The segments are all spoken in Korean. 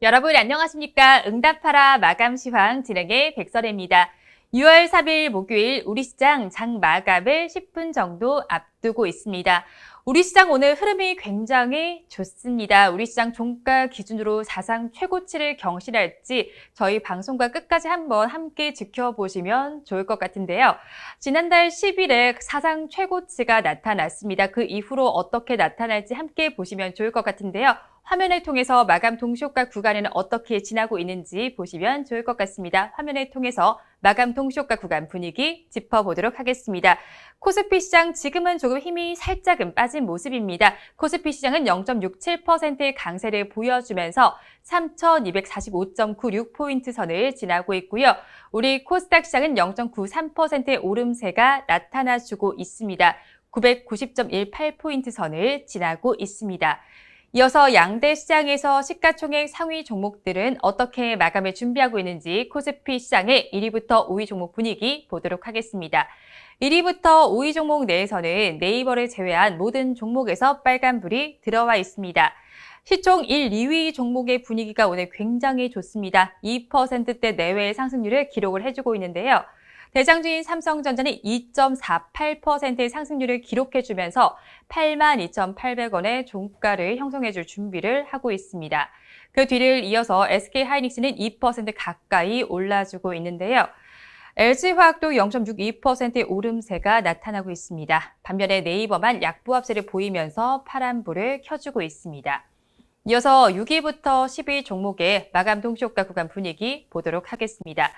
여러분 안녕하십니까? 응답하라 마감 시황 진행의 백설혜입니다. 6월 3일 목요일 우리 시장 장 마감을 10분 정도 앞두고 있습니다. 우리 시장 오늘 흐름이 굉장히 좋습니다. 우리 시장 종가 기준으로 사상 최고치를 경신할지 저희 방송과 끝까지 한번 함께 지켜보시면 좋을 것 같은데요. 지난달 10일에 사상 최고치가 나타났습니다. 그 이후로 어떻게 나타날지 함께 보시면 좋을 것 같은데요. 화면을 통해서 마감 동시효과 구간에는 어떻게 지나고 있는지 보시면 좋을 것 같습니다. 화면을 통해서 마감 동시효과 구간 분위기 짚어보도록 하겠습니다. 코스피 시장 지금은 조금 힘이 살짝은 빠진 모습입니다. 코스피 시장은 0.67%의 강세를 보여주면서 3,245.96포인트 선을 지나고 있고요. 우리 코스닥 시장은 0.93%의 오름세가 나타나주고 있습니다. 990.18포인트 선을 지나고 있습니다. 이어서 양대 시장에서 시가총액 상위 종목들은 어떻게 마감을 준비하고 있는지 코스피 시장의 1위부터 5위 종목 분위기 보도록 하겠습니다. 1위부터 5위 종목 내에서는 네이버를 제외한 모든 종목에서 빨간불이 들어와 있습니다. 시총 1, 2위 종목의 분위기가 오늘 굉장히 좋습니다. 2%대 내외의 상승률을 기록을 해주고 있는데요. 대장주인 삼성전자는 2.48%의 상승률을 기록해주면서 82,800원의 종가를 형성해줄 준비를 하고 있습니다. 그 뒤를 이어서 SK하이닉스는 2% 가까이 올라주고 있는데요. LG화학도 0.62%의 오름세가 나타나고 있습니다. 반면에 네이버만 약보합세를 보이면서 파란불을 켜주고 있습니다. 이어서 6위부터 10위 종목의 마감 동시효과 구간 분위기 보도록 하겠습니다.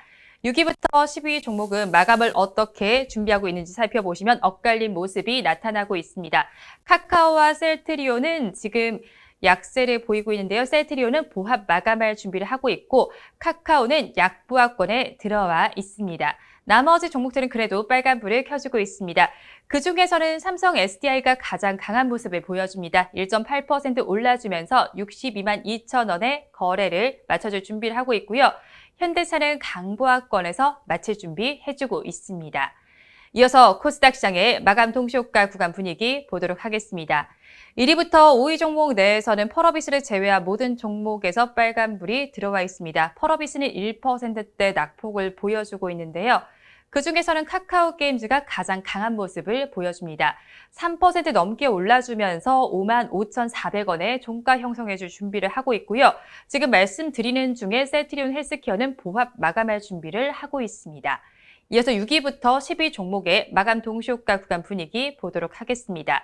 6위부터 10위 종목은 마감을 어떻게 준비하고 있는지 살펴보시면 엇갈린 모습이 나타나고 있습니다. 카카오와 셀트리온은 지금 약세를 보이고 있는데요. 셀트리온은 보합 마감할 준비를 하고 있고 카카오는 약보합권에 들어와 있습니다. 나머지 종목들은 그래도 빨간불을 켜주고 있습니다. 그중에서는 삼성 SDI가 가장 강한 모습을 보여줍니다. 1.8% 올라주면서 62만 2천 원의 거래를 마쳐줄 준비를 하고 있고요. 현대차는 강보합권에서 마칠 준비 해주고 있습니다. 이어서 코스닥 시장의 마감 동시효과 구간 분위기 보도록 하겠습니다. 1위부터 5위 종목 내에서는 펄어비스를 제외한 모든 종목에서 빨간불이 들어와 있습니다. 펄어비스는 1%대 낙폭을 보여주고 있는데요. 그중에서는 카카오게임즈가 가장 강한 모습을 보여줍니다. 3% 넘게 올라주면서 55,400원의 종가 형성해줄 준비를 하고 있고요. 지금 말씀드리는 중에 셀트리온 헬스케어는 보합 마감할 준비를 하고 있습니다. 이어서 6위부터 10위 종목의 마감 동시효과 구간 분위기 보도록 하겠습니다.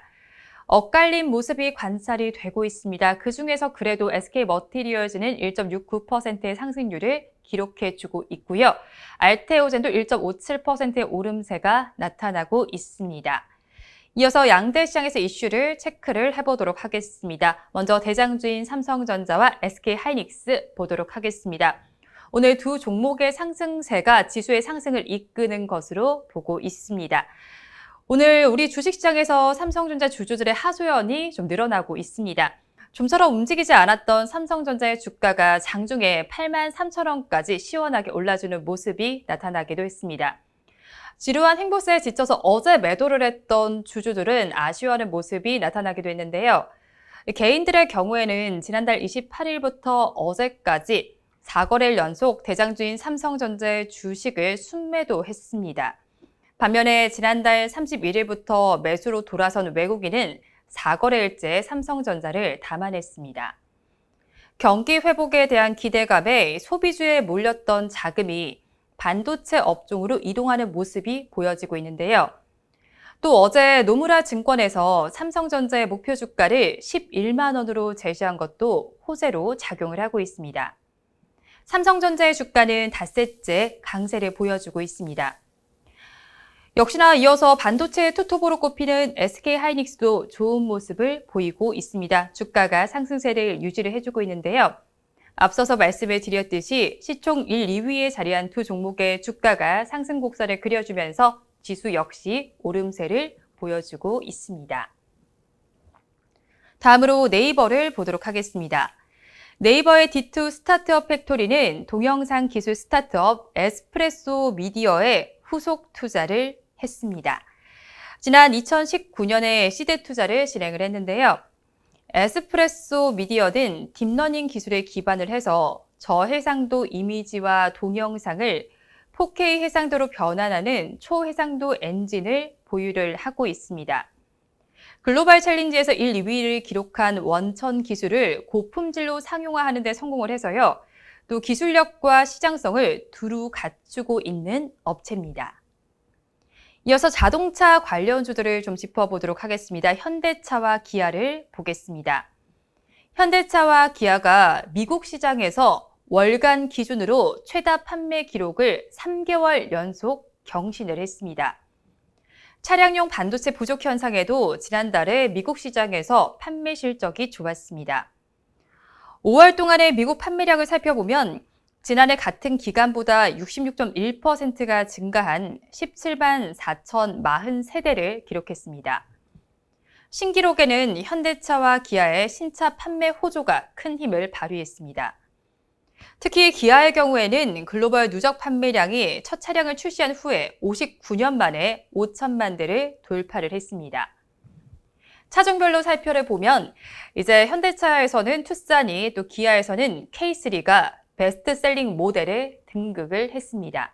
엇갈린 모습이 관찰이 되고 있습니다. 그중에서 그래도 SK머티리얼즈는 1.69%의 상승률을 기록해주고 있고요. 알테오젠도 1.57%의 오름세가 나타나고 있습니다. 이어서 양대 시장에서 이슈를 체크를 해보도록 하겠습니다. 먼저 대장주인 삼성전자와 SK하이닉스 보도록 하겠습니다. 오늘 두 종목의 상승세가 지수의 상승을 이끄는 것으로 보고 있습니다. 오늘 우리 주식시장에서 삼성전자 주주들의 하소연이 좀 늘어나고 있습니다. 좀처럼 움직이지 않았던 삼성전자의 주가가 장중에 83,000원까지 시원하게 올라주는 모습이 나타나기도 했습니다. 지루한 행보세에 지쳐서 어제 매도를 했던 주주들은 아쉬워하는 모습이 나타나기도 했는데요. 개인들의 경우에는 지난달 28일부터 어제까지 4거래일 연속 대장주인 삼성전자의 주식을 순매도했습니다. 반면에 지난달 31일부터 매수로 돌아선 외국인은 4거래일째 삼성전자를 담아냈습니다. 경기 회복에 대한 기대감에 소비주에 몰렸던 자금이 반도체 업종으로 이동하는 모습이 보여지고 있는데요. 또 어제 노무라 증권에서 삼성전자의 목표 주가를 11만 원으로 제시한 것도 호재로 작용을 하고 있습니다. 삼성전자의 주가는 닷새째 강세를 보여주고 있습니다. 역시나 이어서 반도체 투톱으로 꼽히는 SK하이닉스도 좋은 모습을 보이고 있습니다. 주가가 상승세를 유지를 해주고 있는데요. 앞서서 말씀을 드렸듯이 시총 1, 2위에 자리한 두 종목의 주가가 상승 곡선을 그려주면서 지수 역시 오름세를 보여주고 있습니다. 다음으로 네이버를 보도록 하겠습니다. 네이버의 D2 스타트업 팩토리는 동영상 기술 스타트업 에스프레소 미디어에 후속 투자를 했습니다. 지난 2019년에 시드 투자를 진행을 했는데요. 에스프레소 미디어는 딥러닝 기술에 기반을 해서 저해상도 이미지와 동영상을 4K 해상도로 변환하는 초해상도 엔진을 보유를 하고 있습니다. 글로벌 챌린지에서 1, 2위를 기록한 원천 기술을 고품질로 상용화하는 데 성공을 해서요. 또 기술력과 시장성을 두루 갖추고 있는 업체입니다. 이어서 자동차 관련주들을 좀 짚어보도록 하겠습니다. 현대차와 기아를 보겠습니다. 현대차와 기아가 미국 시장에서 월간 기준으로 최다 판매 기록을 3개월 연속 경신을 했습니다. 차량용 반도체 부족 현상에도 지난달에 미국 시장에서 판매 실적이 좋았습니다. 5월 동안의 미국 판매량을 살펴보면 지난해 같은 기간보다 66.1%가 증가한 17만 4,043대를 기록했습니다. 신기록에는 현대차와 기아의 신차 판매 호조가 큰 힘을 발휘했습니다. 특히 기아의 경우에는 글로벌 누적 판매량이 첫 차량을 출시한 후에 59년 만에 5천만 대를 돌파를 했습니다. 차종별로 살펴보면 이제 현대차에서는 투싼이 또 기아에서는 K3가 베스트셀링 모델에 등극을 했습니다.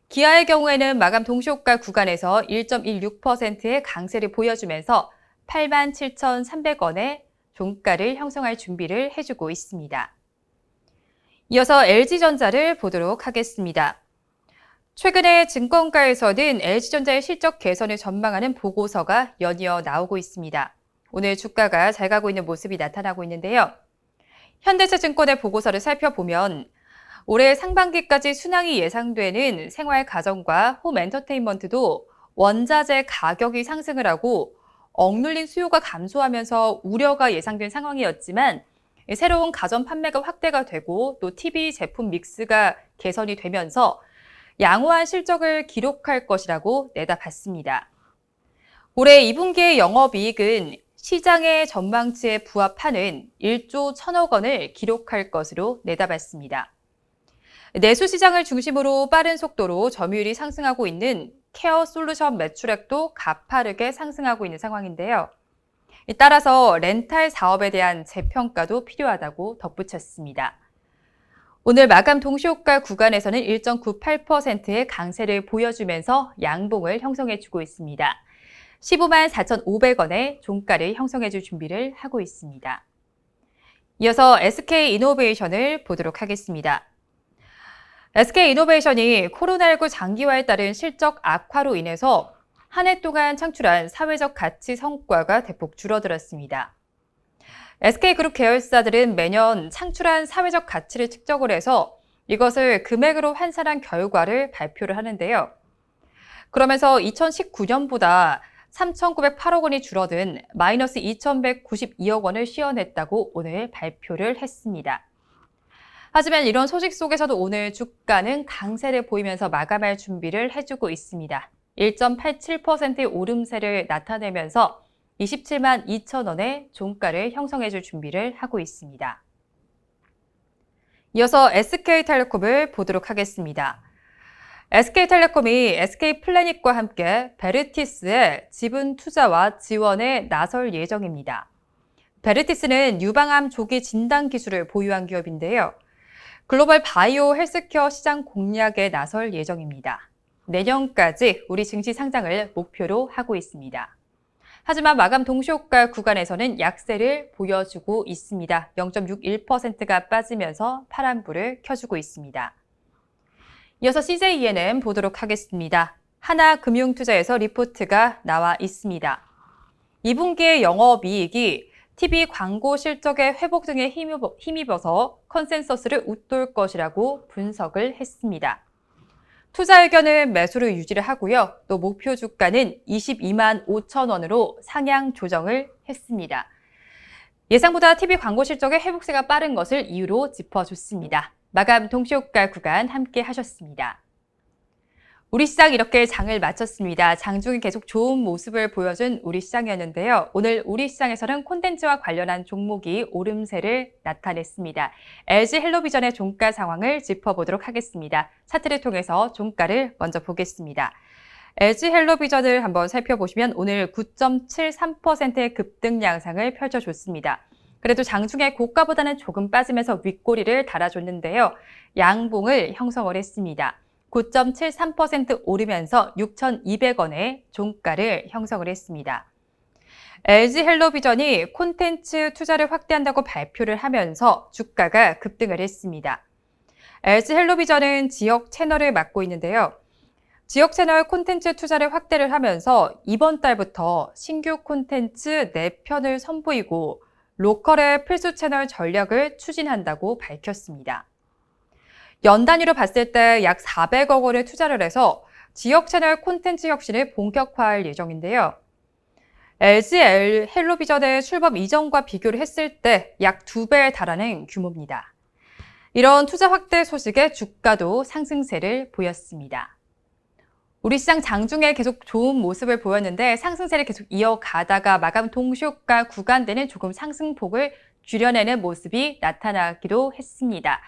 기아의 경우에는 마감 동시효과 구간에서 1.16%의 강세를 보여주면서 87,300원의 종가를 형성할 준비를 해주고 있습니다. 이어서 LG전자를 보도록 하겠습니다. 최근에 증권가에서는 LG전자의 실적 개선을 전망하는 보고서가 연이어 나오고 있습니다. 오늘 주가가 잘 가고 있는 모습이 나타나고 있는데요. 현대차증권의 보고서를 살펴보면 올해 상반기까지 순항이 예상되는 생활 가전과 홈 엔터테인먼트도 원자재 가격이 상승을 하고 억눌린 수요가 감소하면서 우려가 예상된 상황이었지만 새로운 가전 판매가 확대가 되고 또 TV 제품 믹스가 개선이 되면서 양호한 실적을 기록할 것이라고 내다봤습니다. 올해 2분기의 영업이익은 시장의 전망치에 부합하는 1조 1천억 원을 기록할 것으로 내다봤습니다. 내수 시장을 중심으로 빠른 속도로 점유율이 상승하고 있는 케어 솔루션 매출액도 가파르게 상승하고 있는 상황인데요. 따라서 렌탈 사업에 대한 재평가도 필요하다고 덧붙였습니다. 오늘 마감 동시효과 구간에서는 1.98%의 강세를 보여주면서 양봉을 형성해주고 있습니다. 15만 4,500원의 종가를 형성해줄 준비를 하고 있습니다. 이어서 SK이노베이션을 보도록 하겠습니다. SK이노베이션이 코로나19 장기화에 따른 실적 악화로 인해서 한 해 동안 창출한 사회적 가치 성과가 대폭 줄어들었습니다. SK그룹 계열사들은 매년 창출한 사회적 가치를 측정을 해서 이것을 금액으로 환산한 결과를 발표를 하는데요. 그러면서 2019년보다 3,908억 원이 줄어든 마이너스 2,192억 원을 시현했다고 오늘 발표를 했습니다. 하지만 이런 소식 속에서도 오늘 주가는 강세를 보이면서 마감할 준비를 해주고 있습니다. 1.87%의 오름세를 나타내면서 27만 2천 원의 종가를 형성해줄 준비를 하고 있습니다. 이어서 SK텔레콤을 보도록 하겠습니다. SK텔레콤이 SK플래닛과 함께 베르티스의 지분 투자와 지원에 나설 예정입니다. 베르티스는 유방암 조기 진단 기술을 보유한 기업인데요. 글로벌 바이오 헬스케어 시장 공략에 나설 예정입니다. 내년까지 우리 증시 상장을 목표로 하고 있습니다. 하지만 마감 동시효과 구간에서는 약세를 보여주고 있습니다. 0.61%가 빠지면서 파란불을 켜주고 있습니다. 이어서 CJENM 보도록 하겠습니다. 하나금융투자에서 리포트가 나와 있습니다. 2분기의 영업이익이 TV 광고 실적의 회복 등에 힘입어서 컨센서스를 웃돌 것이라고 분석을 했습니다. 투자 의견은 매수를 유지를 하고요. 또 목표 주가는 22만 5천 원으로 상향 조정을 했습니다. 예상보다 TV 광고 실적의 회복세가 빠른 것을 이유로 짚어줬습니다. 마감 동시효과 구간 함께 하셨습니다. 우리 시장 이렇게 장을 마쳤습니다. 장중에 계속 좋은 모습을 보여준 우리 시장이었는데요. 오늘 우리 시장에서는 콘텐츠와 관련한 종목이 오름세를 나타냈습니다. LG 헬로비전의 종가 상황을 짚어보도록 하겠습니다. 차트를 통해서 종가를 먼저 보겠습니다. LG헬로비전을 한번 살펴보시면 오늘 9.73%의 급등 양상을 펼쳐줬습니다. 그래도 장중에 고가보다는 조금 빠지면서 윗꼬리를 달아줬는데요. 양봉을 형성을 했습니다. 9.73% 오르면서 6,200원의 종가를 형성을 했습니다. LG헬로비전이 콘텐츠 투자를 확대한다고 발표를 하면서 주가가 급등을 했습니다. LG헬로비전은 지역 채널을 맡고 있는데요. 지역 채널 콘텐츠 투자를 확대를 하면서 이번 달부터 신규 콘텐츠 4편을 선보이고 로컬의 필수 채널 전략을 추진한다고 밝혔습니다. 연 단위로 봤을 때 약 400억 원을 투자를 해서 지역 채널 콘텐츠 혁신을 본격화할 예정인데요. LG헬로비전의 출범 이전과 비교를 했을 때 약 2배에 달하는 규모입니다. 이런 투자 확대 소식에 주가도 상승세를 보였습니다. 우리 시장 장중에 계속 좋은 모습을 보였는데 상승세를 계속 이어가다가 마감 동시효과 구간대는 조금 상승폭을 줄여내는 모습이 나타나기도 했습니다.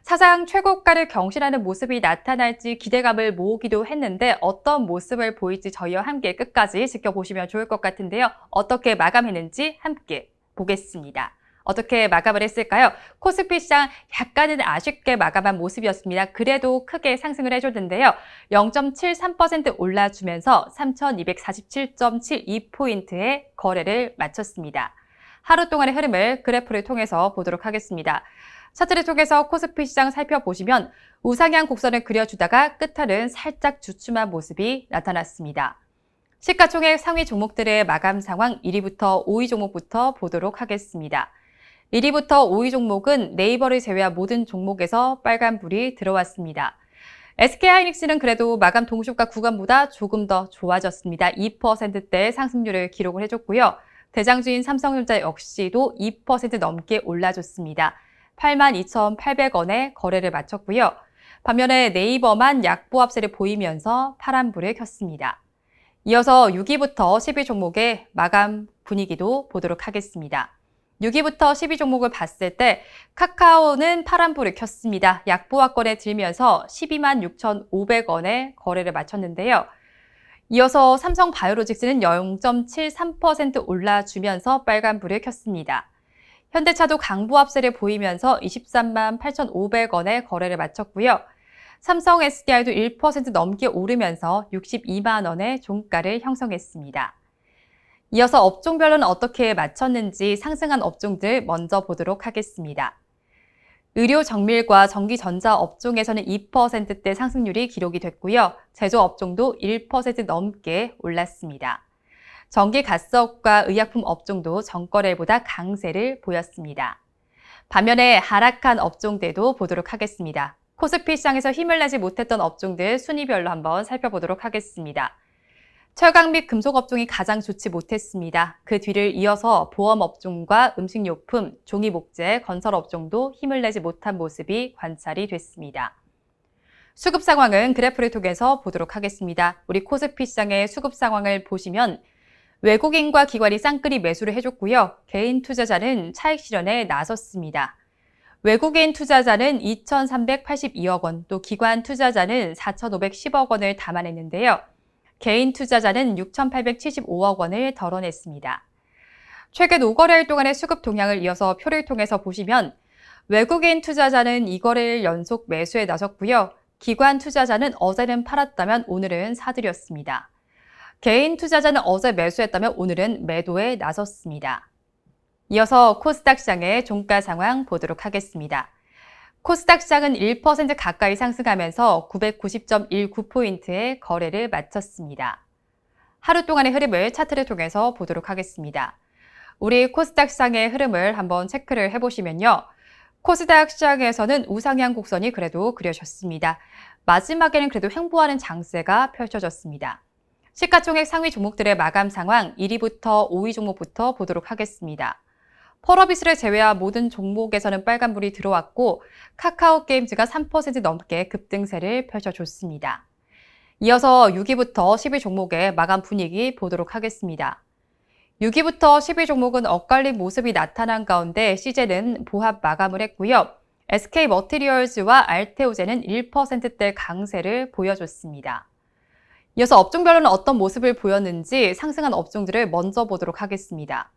사상 최고가를 경신하는 모습이 나타날지 기대감을 모으기도 했는데 어떤 모습을 보일지 저희와 함께 끝까지 지켜보시면 좋을 것 같은데요. 어떻게 마감했는지 함께 보겠습니다. 어떻게 마감을 했을까요? 코스피 시장 약간은 아쉽게 마감한 모습이었습니다. 그래도 크게 상승을 해줬는데요. 0.73% 올라주면서 3,247.72포인트의 거래를 마쳤습니다. 하루 동안의 흐름을 그래프를 통해서 보도록 하겠습니다. 차트를 통해서 코스피 시장 살펴보시면 우상향 곡선을 그려주다가 끝에는 살짝 주춤한 모습이 나타났습니다. 시가총액 상위 종목들의 마감 상황 1위부터 5위 종목부터 보도록 하겠습니다. 1위부터 5위 종목은 네이버를 제외한 모든 종목에서 빨간불이 들어왔습니다. SK하이닉스는 그래도 마감 동시효과 구간보다 조금 더 좋아졌습니다. 2%대 상승률을 기록을 해줬고요. 대장주인 삼성전자 역시도 2% 넘게 올라줬습니다. 82,800원에 거래를 마쳤고요. 반면에 네이버만 약보합세를 보이면서 파란불을 켰습니다. 이어서 6위부터 10위 종목의 마감 분위기도 보도록 하겠습니다. 6위부터 10위 종목을 봤을 때 카카오는 파란불을 켰습니다. 약보합권에 들면서 12만 6,500원에 거래를 마쳤는데요. 이어서 삼성바이오로직스는 0.73% 올라주면서 빨간불을 켰습니다. 현대차도 강보합세를 보이면서 23만 8,500원에 거래를 마쳤고요. 삼성 SDI도 1% 넘게 오르면서 62만 원의 종가를 형성했습니다. 이어서 업종별로는 어떻게 마쳤는지 상승한 업종들 먼저 보도록 하겠습니다. 의료 정밀과 전기전자 업종에서는 2%대 상승률이 기록이 됐고요. 제조업종도 1% 넘게 올랐습니다. 전기 가스업과 의약품 업종도 전거래보다 강세를 보였습니다. 반면에 하락한 업종들도 보도록 하겠습니다. 코스피 시장에서 힘을 내지 못했던 업종들 순위별로 한번 살펴보도록 하겠습니다. 철강 및 금속 업종이 가장 좋지 못했습니다. 그 뒤를 이어서 보험 업종과 음식료품, 종이 목재, 건설 업종도 힘을 내지 못한 모습이 관찰이 됐습니다. 수급 상황은 그래프를 통해서 보도록 하겠습니다. 우리 코스피 시장의 수급 상황을 보시면 외국인과 기관이 쌍끌이 매수를 해줬고요. 개인 투자자는 차익 실현에 나섰습니다. 외국인 투자자는 2,382억 원, 또 기관 투자자는 4,510억 원을 담아냈는데요. 개인 투자자는 6,875억 원을 덜어냈습니다. 최근 5거래일 동안의 수급 동향을 이어서 표를 통해서 보시면 외국인 투자자는 2거래일 연속 매수에 나섰고요. 기관 투자자는 어제는 팔았다면 오늘은 사들였습니다. 개인 투자자는 어제 매수했다면 오늘은 매도에 나섰습니다. 이어서 코스닥 시장의 종가 상황 보도록 하겠습니다. 코스닥 시장은 1% 가까이 상승하면서 990.19포인트의 거래를 마쳤습니다. 하루 동안의 흐름을 차트를 통해서 보도록 하겠습니다. 우리 코스닥 시장의 흐름을 한번 체크를 해보시면요. 코스닥 시장에서는 우상향 곡선이 그래도 그려졌습니다. 마지막에는 그래도 횡보하는 장세가 펼쳐졌습니다. 시가총액 상위 종목들의 마감 상황 1위부터 5위 종목부터 보도록 하겠습니다. 펄어비스를 제외한 모든 종목에서는 빨간불이 들어왔고 카카오 게임즈가 3% 넘게 급등세를 펼쳐줬습니다. 이어서 6위부터 10위 종목의 마감 분위기 보도록 하겠습니다. 6위부터 10위 종목은 엇갈린 모습이 나타난 가운데 CJ는 보합 마감을 했고요. SK머티리얼즈와 알테오제는 1%대 강세를 보여줬습니다. 이어서 업종별로는 어떤 모습을 보였는지 상승한 업종들을 먼저 보도록 하겠습니다.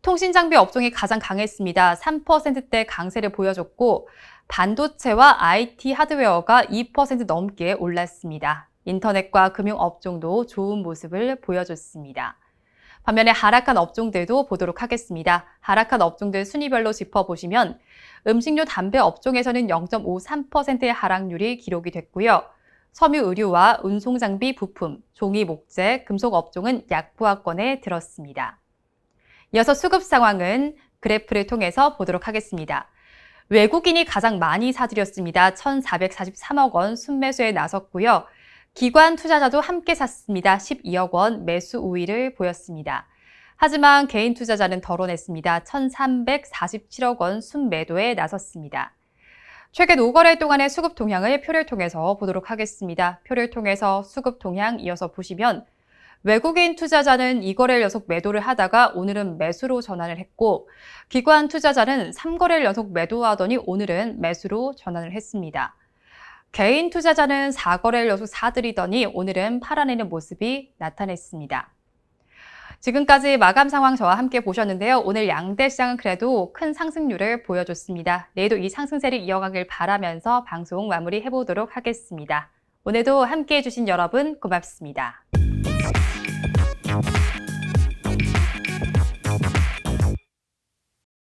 통신장비 업종이 가장 강했습니다. 3%대 강세를 보여줬고 반도체와 IT 하드웨어가 2% 넘게 올랐습니다. 인터넷과 금융업종도 좋은 모습을 보여줬습니다. 반면에 하락한 업종들도 보도록 하겠습니다. 하락한 업종들 순위별로 짚어보시면 음식료 담배 업종에서는 0.53%의 하락률이 기록이 됐고요. 섬유 의류와 운송장비 부품, 종이 목재, 금속 업종은 약보합권에 들었습니다. 이어서 수급 상황은 그래프를 통해서 보도록 하겠습니다. 외국인이 가장 많이 사들였습니다. 1,443억 원 순매수에 나섰고요. 기관 투자자도 함께 샀습니다. 12억 원 매수 우위를 보였습니다. 하지만 개인 투자자는 덜어냈습니다. 1,347억 원 순매도에 나섰습니다. 최근 5거래 동안의 수급 동향을 표를 통해서 보도록 하겠습니다. 표를 통해서 수급 동향 이어서 보시면 외국인 투자자는 2거래를 연속 매도를 하다가 오늘은 매수로 전환을 했고 기관 투자자는 3거래를 연속 매도하더니 오늘은 매수로 전환을 했습니다. 개인 투자자는 4거래를 연속 사들이더니 오늘은 팔아내는 모습이 나타냈습니다. 지금까지 마감 상황 저와 함께 보셨는데요. 오늘 양대 시장은 그래도 큰 상승률을 보여줬습니다. 내일도 이 상승세를 이어가길 바라면서 방송 마무리해보도록 하겠습니다. 오늘도 함께해 주신 여러분 고맙습니다.